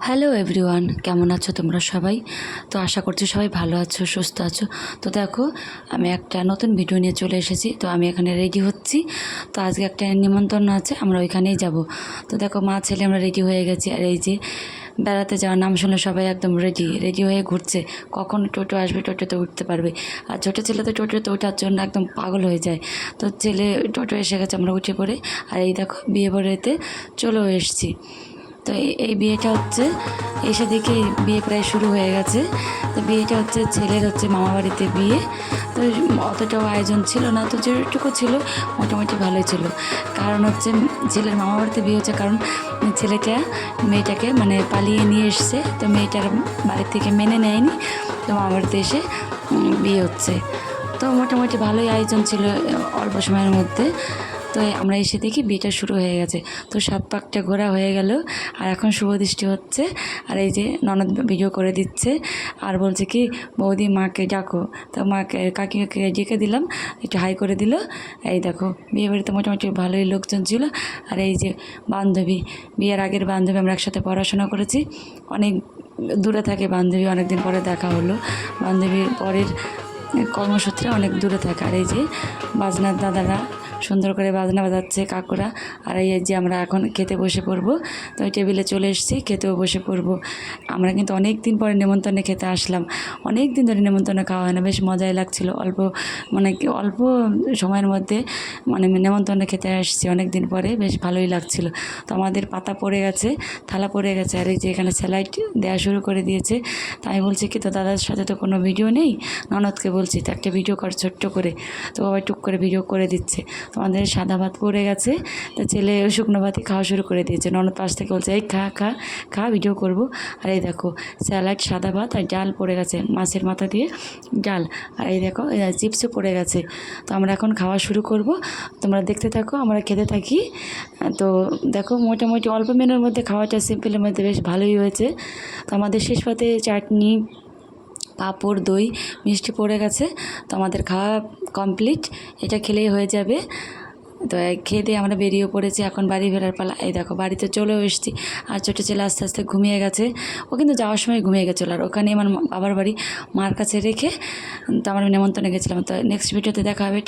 Hello everyone, কেমন আছো তোমরা সবাই? তো আশা করছি সবাই ভালো আছো, সুস্থ আছো। তো দেখো, আমি একটা নতুন ভিডিও নিয়ে চলে এসেছি। তো আমি এখানে রেডি হচ্ছি। তো আজকে একটা নিমন্ত্রণ আছে, আমরা ওইখানেই যাব। তো দেখো, মা ছেলে আমরা রেডি হয়ে গেছি। আর এই যে বেড়াতে যাওয়ার নাম শুনলে সবাই একদম রেডি রেডি হয়ে ঘুরছে, কখন টোটো আসবে, টোটোতে উঠতে পারবে। আর ছোটো ছেলে তো টোটোতে ওঠার জন্য একদম পাগল হয়ে যায়। তো ছেলে টোটো এসে গেছে, আমরা উঠে পড়ে। আর এই দেখো, বিয়ে বাড়িতে চলেও এসেছি। তো এই বিয়েটা হচ্ছে, এসে দেখে বিয়ে প্রায় শুরু হয়ে গেছে। তো বিয়েটা হচ্ছে ছেলের মামা বাড়িতে বিয়ে। তো অতটাও আয়োজন ছিল না, তো যেটুকু ছিল মোটামুটি ভালোই ছিল। কারণ হচ্ছে ছেলের মামা বাড়িতে বিয়ে হচ্ছে, কারণ ছেলেটা মেয়েটাকে পালিয়ে নিয়ে এসছে। তো মেয়েটার বাড়ির থেকে মেনে নেয়নি, তো মামা বাড়িতে এসে বিয়ে হচ্ছে। তো মোটামুটি ভালোই আয়োজন ছিল অল্প সময়ের মধ্যে। তো আমরা এসে দেখি বিয়েটা শুরু হয়ে গেছে। তো সাত পাকটা ঘোরা হয়ে গেল, আর এখন শুভদৃষ্টি হচ্ছে। আর এই যে ননদ ভিডিও করে দিচ্ছে, আর বলছে কি, বৌদি মাকে ডাকো। তো মাকে কাকিকে ডেকে দিলাম, একটু হাই করে দিল। এই দেখো, বিয়ে বাড়িতে মোটামুটি ভালোই লোকজন ছিল। আর এই যে বান্ধবী, বিয়ের আগের বান্ধবী, আমরা একসাথে পড়াশোনা করেছি। অনেক দূরে থাকে বান্ধবী, অনেক দিন পরে দেখা হলো। বান্ধবীর পরের কর্মসূত্রে অনেক দূরে থাকে। আর এই যে বাজনার দাদারা সুন্দর করে বাজনা বাজাচ্ছে, কাকুরা। আর এই যে আমরা এখন খেতে বসে পড়বো। তো ওই টেবিলে চলে এসেছি, খেতেও বসে পড়বো। আমরা কিন্তু অনেক দিন পরে নেমন্তন্নে খেতে আসলাম। অনেক দিন ধরে নেমন্তন্ন খাওয়া হয় না, বেশ মজাই লাগছিলো। অল্প সময়ের মধ্যে নেমন্তন্নে খেতে আসছি অনেক দিন পরে, বেশ ভালোই লাগছিলো। তো আমাদের পাতা পড়ে গেছে, থালা পড়ে গেছে। আর এই যে এখানে স্যালাইড দেওয়া শুরু করে দিয়েছে। তো আমি বলছি কি, তো দাদার সাথে তো কোনো ভিডিও নেই, ননদকে বলছি তো একটা ভিডিও কর ছোট্ট করে। তো বাবা টুক করে ভিডিও করে দিচ্ছে। তো আমাদের সাদা ভাত পড়ে গেছে, তো ছেলে শুকনো ভাতই খাওয়া শুরু করে দিয়েছে। ননদ পাশ থেকে বলছে, এই খা খা খা, ভিডিও করবো। আর এই দেখো, স্যালাড, সাদা ভাত আর ডাল পড়ে গেছে, মাছের মাথা দিয়ে ডাল। আর এই দেখো, চিপসও পড়ে গেছে। তো আমরা এখন খাওয়া শুরু করব, তোমরা দেখতে থাকো, আমরা খেতে থাকি। তো দেখো, মোটামুটি অল্প মেনুর মধ্যে খাওয়াটা সিম্পলের মধ্যে বেশ ভালোই হয়েছে। তো আমাদের শেষ পাতে চাটনি, পাঁপড়, দই, মিষ্টি পড়ে গেছে। তো আমাদের খাওয়া কমপ্লিট, এটা খেলেই হয়ে যাবে। তো খেয়ে দিয়ে আমরা বেরিয়ে পড়েছি, এখন বাড়ি ফেরার পালা। এই দেখো, বাড়িতে চলেও এসেছি। আর ছোটো ছেলে আস্তে আস্তে ঘুমিয়ে গেছে, ও কিন্তু যাওয়ার সময় ঘুমিয়ে গেছিলো। আর ওখানে আমার বাবার বাড়ি, মার কাছে রেখে তো আমরা নেমন্তন্নে গেছিলাম। তো নেক্সট ভিডিওতে দেখা হবে।